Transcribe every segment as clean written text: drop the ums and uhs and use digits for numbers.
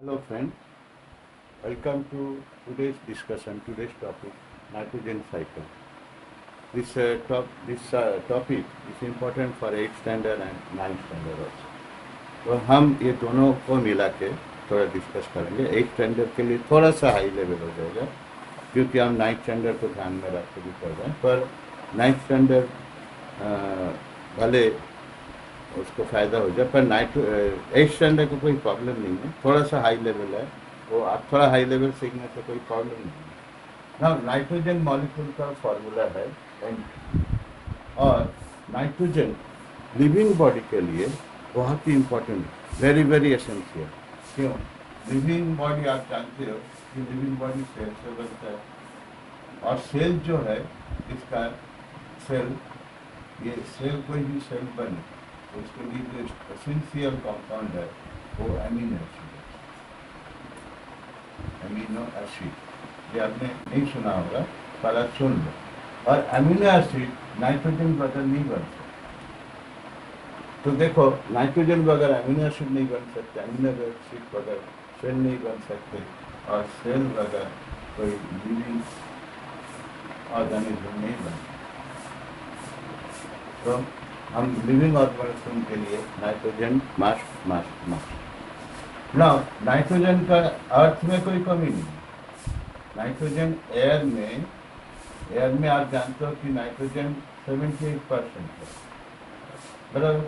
Hello friend, welcome to today's discussion, today's topic, nitrogen cycle. This topic is important for 8th standard and 9th standard also. तो हम ये दोनों को मिला के थोड़ा डिस्कस करेंगे। 8th स्टैंडर्ड के लिए थोड़ा सा हाई लेवल हो जाएगा क्योंकि हम 9th स्टैंडर्ड को ध्यान में रख के भी कर रहे हैं, पर 9th स्टैंडर्ड भले उसको फ़ायदा हो जाए, पर 8th स्टैंडर्ड को कोई प्रॉब्लम नहीं है, थोड़ा सा हाई लेवल है, वो आप थोड़ा हाई लेवल सीखने से कोई प्रॉब्लम नहीं है। ना नाइट्रोजन मॉलिक्यूल का फॉर्मूला है और नाइट्रोजन लिविंग बॉडी के लिए बहुत ही इम्पोर्टेंट, वेरी वेरी एसेंशियल। क्यों? लिविंग बॉडी आप जानते हो कि लिविंग बॉडी सेल से बनता है और सेल जो है इसका सेल, ये सेल कोई भी सेल बने तो उसके लिए जो एसेंशियल कंपाउंड है वो अमीनो एसिड है। अमीनो एसिड ये आपने नहीं सुना होगा, पर आप सुन लो। और अमीनो एसिड नाइट्रोजन बगैर नहीं बन सकते। तो देखो, नाइट्रोजन बगैर अमीनो एसिड नहीं बन सकते, अमीनो एसिड बगैर सेल नहीं बन सकते और सेल बगैर कोई लिविंग ऑर्गेनिज्म नहीं बन सकते। तो हम लिविंग ऑर्गेनिज्म के लिए नाइट्रोजन मस्ट मस्ट मस्ट। ना नाइट्रोजन का अर्थ में कोई कमी नहीं है। नाइट्रोजन एयर में आप जानते हो कि नाइट्रोजन 78% है, बराबर।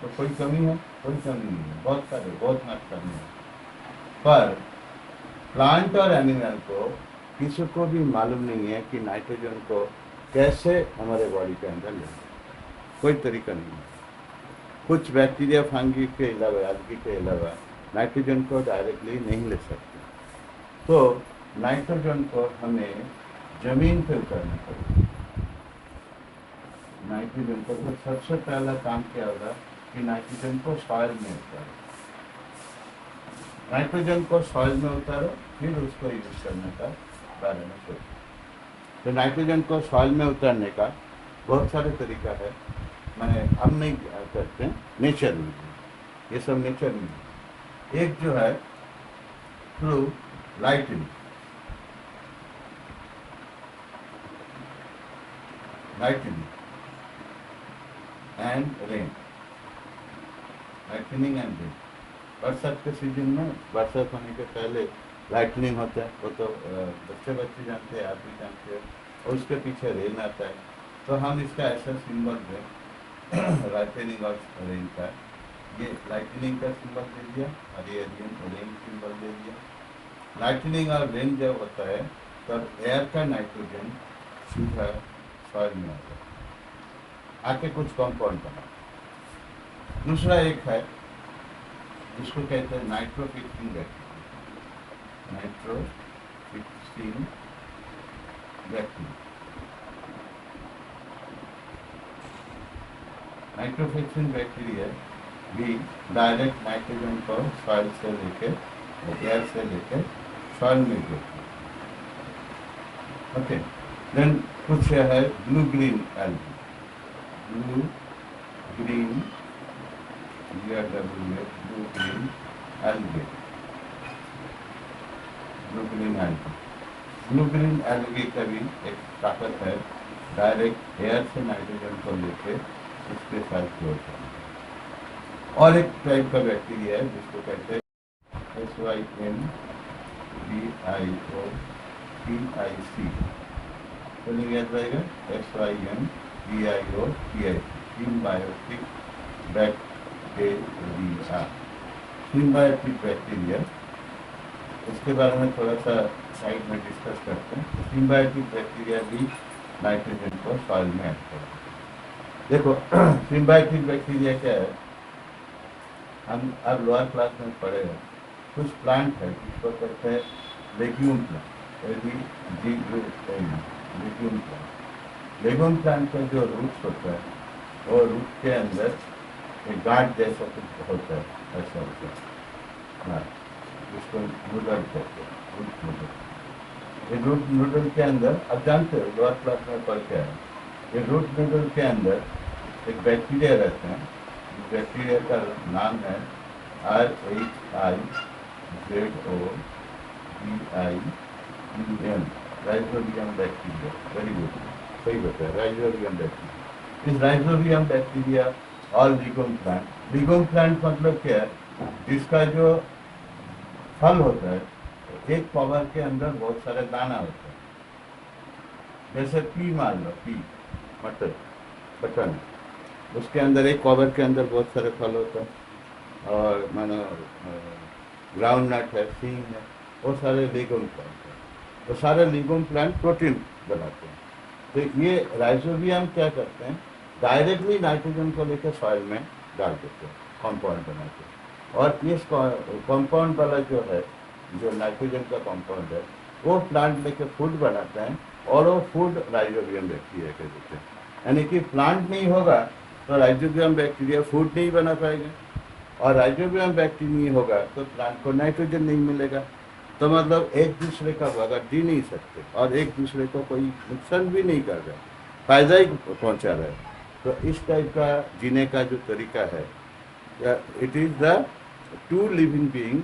तो कोई कमी है? कोई कमी नहीं है, बहुत मात्रा में है। पर प्लांट और एनिमल को किसी को भी मालूम नहीं है कि नाइट्रोजन को कैसे हमारे बॉडी के अंदर ले, कोई तरीका नहीं है। कुछ बैक्टीरिया, फंगी के अलावा, एल्गी के अलावा नाइट्रोजन को डायरेक्टली नहीं ले सकते। तो नाइट्रोजन को हमें जमीन पे उतारना पड़ेगा। नाइट्रोजन को तो सबसे पहला काम क्या होगा कि नाइट्रोजन को सॉइल में उतारो। नाइट्रोजन को सॉइल में उतारो, फिर उसको यूज करने का बारे में सोचो। तो नाइट्रोजन को सॉइल में उतारने का बहुत सारे तरीका है, मैंने हम नहीं करते, नेचर में ये सब नेचर में। एक जो है through lightning, and rain, lightning and rain. बरसात के सीजन में, बरसात होने के पहले लाइटनिंग होता है, वो तो बच्चे जानते हैं, आप भी जानते हैं, और उसके पीछे रेन आता है। तो हम इसका ऐसा सिंबल दें लाइटनिंग और रेन का, ये लाइटनिंग का सिंबल दे दिया और ये रेन सिंबल दे दिया। लाइटनिंग और रेन जब होता है तब एयर का नाइट्रोजन सीधा सॉइल में आता है, आके कुछ कंपाउंड बना। दूसरा एक है जिसको कहते हैं नाइट्रोफिक्सिंग बैक्टीरिया। नाइट्रोफिक्सिंग बैक्टीरिया, नाइट्रोफिक्सिंग बैक्टीरिया भी डायरेक्ट नाइट्रोजन को सॉइल से लेके, एयर से लेके सॉइल में देते हैं। ओके, देन कुछ है blue green algae. Blue green blue green algae, blue green algae. Blue green algae का भी एक ताकत है, डायरेक्ट एयर से नाइट्रोजन को लेके उसके साथ जोड़ करना। और एक टाइप का बैक्टीरिया है जिसको कहते हैं SYMBIOTIC, तो नहीं याद रहेगा, SYMBIOTIC, symbiotic bacteria. Symbiotic bacteria, इसके बारे में थोड़ा सा साइड में डिस्कस करते हैं। सिम्बायोटिक बैक्टीरिया भी नाइट्रोजन को सॉइल में ऐड करते हैं। देखो सिम्बायोटिक बैक्टीरिया क्या है, हम अब लोअर क्लास में पढ़े हैं। कुछ प्लांट है जिसको कहते हैं legume plant, legume plant. Legume plant का जो रूट्स होता है वो रूट के अंदर एक गांठ जैसा कुछ होता है, ऐसा होता है, हाँ, जिसको नूडल कहते हैं, रूट नूडल। ये रूट नूडल के अंदर, अब जानते हो लोअर क्लास में पढ़ के आए, ये रूट नूडल के अंदर एक बैक्टीरिया रहते हैं। बैक्टीरिया का नाम है RHI ZOVIUM, rhizobium bacteria. Very good, सही बताया, राइजोबियम बैक्टीरिया। इस राइजोबियम बैक्टीरिया और लिगोम प्लांट मतलब क्या है? जिसका जो फल होता है, एक कवर के अंदर बहुत सारे दाना होता है। जैसे पी मान लो, पी मटर, बटन, उसके अंदर एक कवर के अंदर बहुत सारे फल होता है। और मानो ग्राउंड नट है, सींग है, वो सारे लीगम प्लांट है। तो सारे लीगम प्लांट प्रोटीन बनाते हैं। तो ये राइजोबियम क्या करते हैं? डायरेक्टली नाइट्रोजन को लेकर सॉइल में डाल देते हैं, कंपाउंड बनाते हैं। और इस कंपाउंड वाला जो है, जो नाइट्रोजन का कंपाउंड है, वो प्लांट लेके फूड बनाता है, और वो फूड राइजोबियम बैक्टीरिया के देते हैं। यानी कि प्लांट नहीं होगा तो राइजोबियम बैक्टीरिया फूड नहीं बना पाएगा, और राइजोबियम बैक्टीरिया नहीं होगा तो प्लांट को नाइट्रोजन नहीं मिलेगा। तो मतलब एक दूसरे का बगैर जी नहीं सकते, और एक दूसरे को कोई नुकसान भी नहीं कर रहा है, फायदा ही पहुंचा रहा है। तो इस टाइप का जीने का जो तरीका है, it is the two living being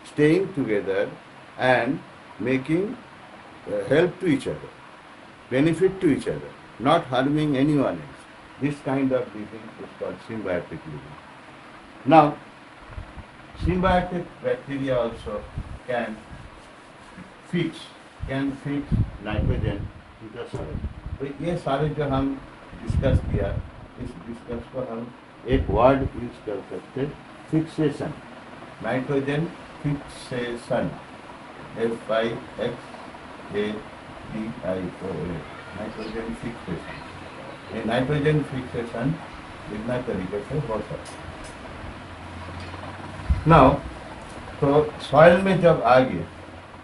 staying together and making help to each other, benefit to each other, not harming anyone else. This kind of living is called symbiotic living. Now, symbiotic bacteria also can fix nitrogen to the soil. तो ये सारे जो हम discuss किया, इस discuss को हम एक वर्ड यूज कर सकते, fixation, nitrogen fixation, FIXATION, nitrogen fixation. ये नाइट्रोजन फिक्सेशन इतना तरीके से हो सकता है। नाउ तो सॉइल में जब आ गए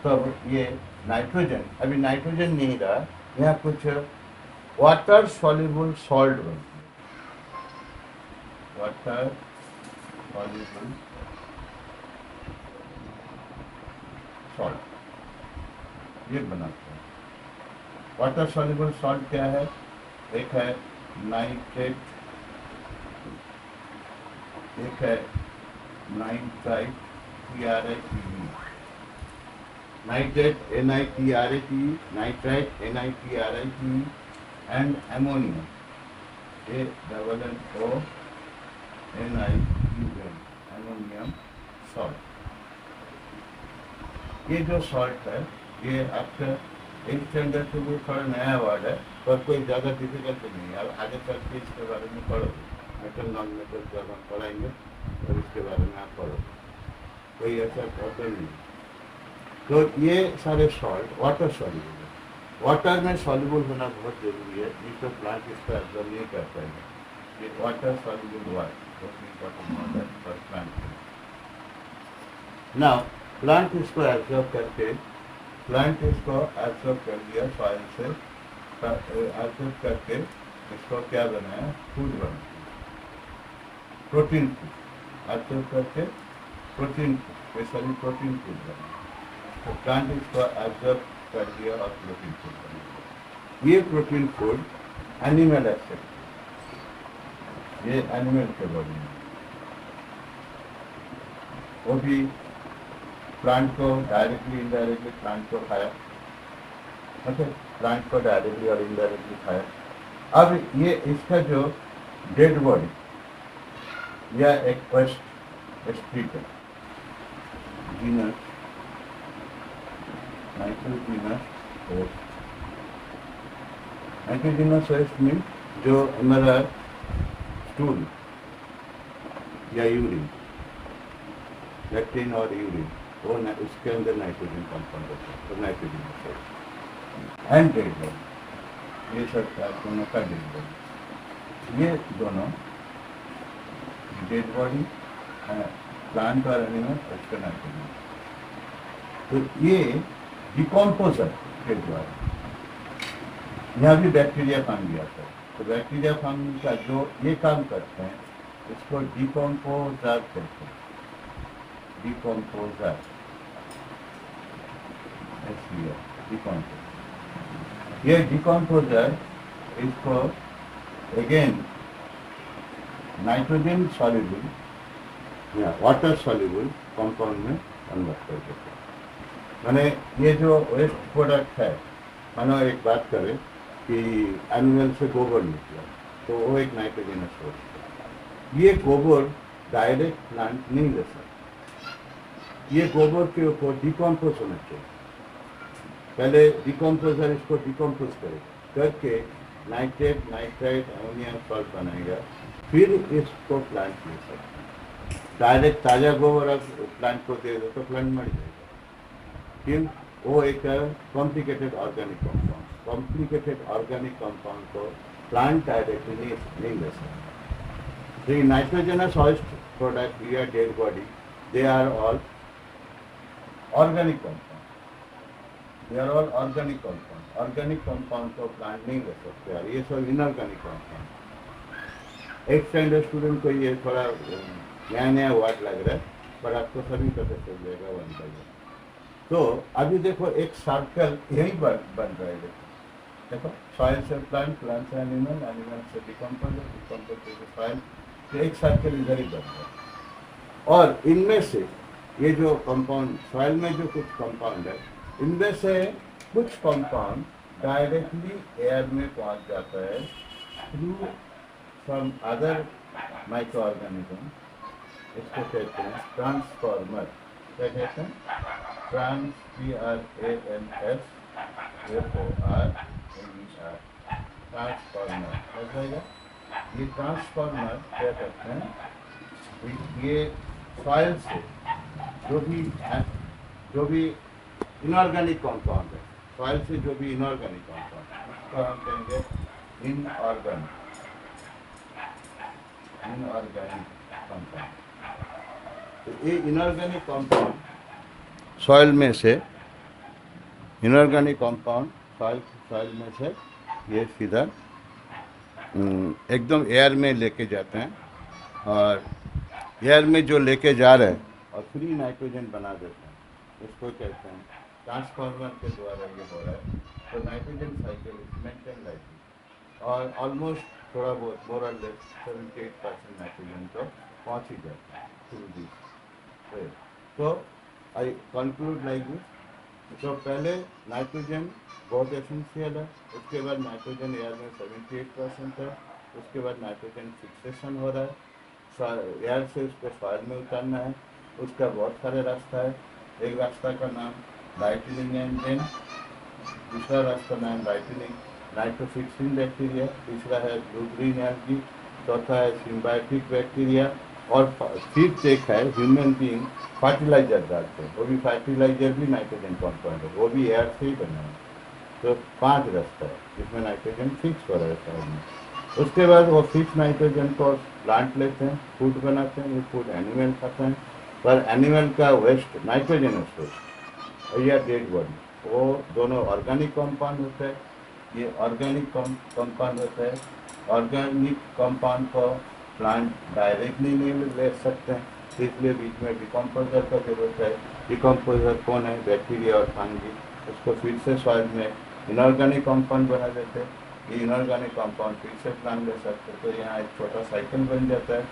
तब ये नाइट्रोजन, अभी नाइट्रोजन नहीं रहा, यहाँ कुछ वाटर सॉल्युबल सॉल्ट बनती है, वाटर सॉल्युबल सॉल्ट ये बनाते हैं। वाटर सॉल्युबल सॉल्ट क्या है? एक है नाइट्रेट, एक है nitrite, TRITE, nitrate NITRATE, nitrite NITRITE, and ammonium ANNONIUM, ammonium salt. ये जो सॉल्ट है, ये आपका एक स्टैंडर्ड के लिए थोड़ा नया वर्ड है, पर कोई ज़्यादा डिफिकल्ट नहीं है। अब आगे चल के इसके बारे में पढ़ोगे, मेटल नॉन मेटल जब हम पढ़ाएंगे और इसके बारे में आप पढ़ोगे, कोई ऐसा प्रॉब्लम नहीं। तो ये सारे सॉल्ट वाटर सॉल्युबल है, वाटर में सॉल्युबल होना बहुत जरूरी है, नहीं तो प्लांट इसको एब्जॉर्ब नहीं कर पाएंगे। ये वाटर सॉल्युबल वर्ड बहुत इंपॉर्टेंट वर्ड है फॉर प्लांट। नाउ प्लांट इसको एब्जॉर्ब करके, प्लांट इसको एब्जॉर्ब कर दिया सॉइल से, एब्जॉर्ब करके इसको क्या बनाया? फूड बनाया, प्रोटीन फूड, एब्जॉर्ब करके protein food, specially protein food बनाया। तो प्लांट इसको एब्जॉर्ब कर दिया और प्रोटीन फूड बनाया। ये प्रोटीन फूड एनिमल एक्सेप्ट, ये एनिमल के बॉडी में, वो भी प्लांट को डायरेक्टली इनडायरेक्टली प्लांट को खाया, ओके, प्लांट को डायरेक्टली और इनडायरेक्टली खाया। अब ये इसका जो डेड बॉडी या एक वेस्ट स्ट्रीट है, genus nitrogenous waste, nitrogenous waste में जो हमारा स्टूल या यूरिन, लैट्रिन और यूरिन, वो उसके अंदर नाइट्रोजन कंपाउंड होता है, तो नाइट्रोजन एंड डेड बॉडी, ये सब दोनों का डेड बॉडी, ये दोनों डेड बॉडी प्लांट और एनिमल, उसका नाइट्रोजन। तो ये डिकम्पोजर के द्वारा, यहाँ भी बैक्टीरिया काम भी आता है। तो बैक्टीरिया फार्म का जो ये काम करते हैं, इसको डिकम्पोजर कहते हैं, डिकम्पोजर, डिकम्पोजर। ये डिकम्पोजर इसको अगेन नाइट्रोजन सॉल्युबल या वाटर सॉल्युबल कंपाउंड में कन्वर्ट कर देते हैं। माने ये जो वेस्ट प्रोडक्ट है, मानो एक बात करें कि एनिमल से गोबर निकला, तो वो एक नाइट्रोजनस सोर्स है। ये गोबर डायरेक्ट प्लांट नहीं ले सकता, ये गोबर के ऊपर डिकम्पोज होना चाहिए। पहले डिकम्पोजर इसको डिकम्पोज करेगा, करके नाइट्रेट, नाइट्राइट, अमोनियम सॉल्ट बनाएगा, फिर इसको प्लांट ले सकता है। डायरेक्ट ताज़ा गोबर आप प्लांट को दे दो तो प्लांट मर जाएगा। फिर वो एक complicated organic compound, complicated organic compound को प्लांट डायरेक्टली नहीं ले सकता। The nitrogenous waste product via dead body, they are all organic compound. They are all organic compound. Organic compound को प्लांट नहीं ले सकते यार, ये सब इनऑर्गेनिक कंपाउंड। एक स्टैंडर्ड स्टूडेंट को ये थोड़ा नया नया वर्ड लग रहा है, पर आपको सभी पता चल जाएगा वन बाई वन। तो अभी देखो एक सर्कल यही बन रहा है। देखो सॉइल से प्लांट, प्लांट से एनिमल, एनिमल से डिकम्पोजर, डिकम्पोजर से सॉइल, तो एक सर्कल इधर ही बन रहा है। और इनमें से ये जो कंपाउंड, सॉइल में जो कुछ कंपाउंड है, इनमें से कुछ कंपाउंड डायरेक्टली एयर में पहुंच जाता है through from other micro organism. इसको कहते हैं ट्रांसफॉर्मर। क्या कहते हैं? Trans, TRANS FORMER, transformer. समझ, ये ट्रांसफॉर्मर क्या करते हैं, ये सॉइल से जो भी इनऑर्गेनिक कंपाउंड है, सॉइल से जो भी इनऑर्गेनिक कंपाउंड, उसको हम कहेंगे इनऑर्गेनिक कंपाउंड। तो ये इनऑर्गेनिक कंपाउंड सॉइल में से, इनऑर्गेनिक कंपाउंड सॉइल में से ये सीधा एकदम एयर में लेके जाते हैं, और एयर में जो लेके जा रहे हैं और फ्री नाइट्रोजन बना देते हैं, इसको कहते हैं ट्रांसफॉर्मर के द्वारा ये हो रहा है। तो nitrogen cycle is maintain like, और ऑलमोस्ट थोड़ा बहुत मोर और लेस 78% नाइट्रोजन तो पहुँच ही जाता है थ्रू दिस। तो आई कंक्लूड लाइक दिस। तो पहले नाइट्रोजन बहुत एसेंशियल है, उसके बाद नाइट्रोजन एयर में 78% है, उसके बाद नाइट्रोजन फिक्सेशन हो रहा है, एयर से उसको सॉइल में उतारना है। उसका बहुत सारे रास्ता है। एक रास्ता का नाम लाइटनिंग एंड, दूसरा रास्ता नाम लाइटनिंग नाइट्रोफिक्सिंग बैक्टीरिया, तीसरा है ब्लू ग्रीन एल्गी, चौथा है सिम्बायोटिक बैक्टीरिया, और फिफ्थ एक है ह्यूमन बीइंग फर्टिलाइजर डालते हैं, वो भी फर्टिलाइजर भी नाइट्रोजन कंपाउंड है, वो भी एयर से ही बना है। तो 5 रास्ता है जिसमें नाइट्रोजन फिक्स हो रहा है सॉइल में। उसके बाद वो फिक्स नाइट्रोजन को प्लांट लेते हैं, फूड बनाते हैं, ये फूड एनिमल खाते हैं। पर एनिमल का वेस्ट नाइट्रोजनस वेस्ट या डेड बॉडी, वो दोनों ऑर्गेनिक कंपाउंड होते हैं। ये ऑर्गेनिक कंपाउंड होता है। ऑर्गेनिक कंपाउंड को प्लांट डायरेक्टली नहीं ले सकते हैं, इसलिए बीच में डिकम्पोजर का जरूरत है। डिकम्पोजर कौन है? बैक्टीरिया और फंगी। उसको फिर से सॉइल में इनऑर्गेनिक कंपाउंड बना देते हैं, ये इनऑर्गेनिक कंपाउंड फिर से प्लांट ले सकते हैं। तो यहाँ एक छोटा साइकिल बन जाता है।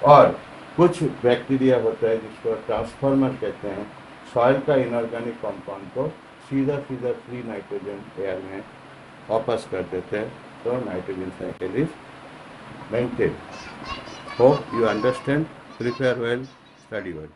और कुछ बैक्टीरिया होता है जिसको ट्रांसफॉर्मर कहते हैं, सॉइल का इनऑर्गेनिक कंपाउंड को सीधा फ्री नाइट्रोजन एयर में वापस कर देते हैं। तो nitrogen cycle is maintain. Hope you understand. Prepare well, study well.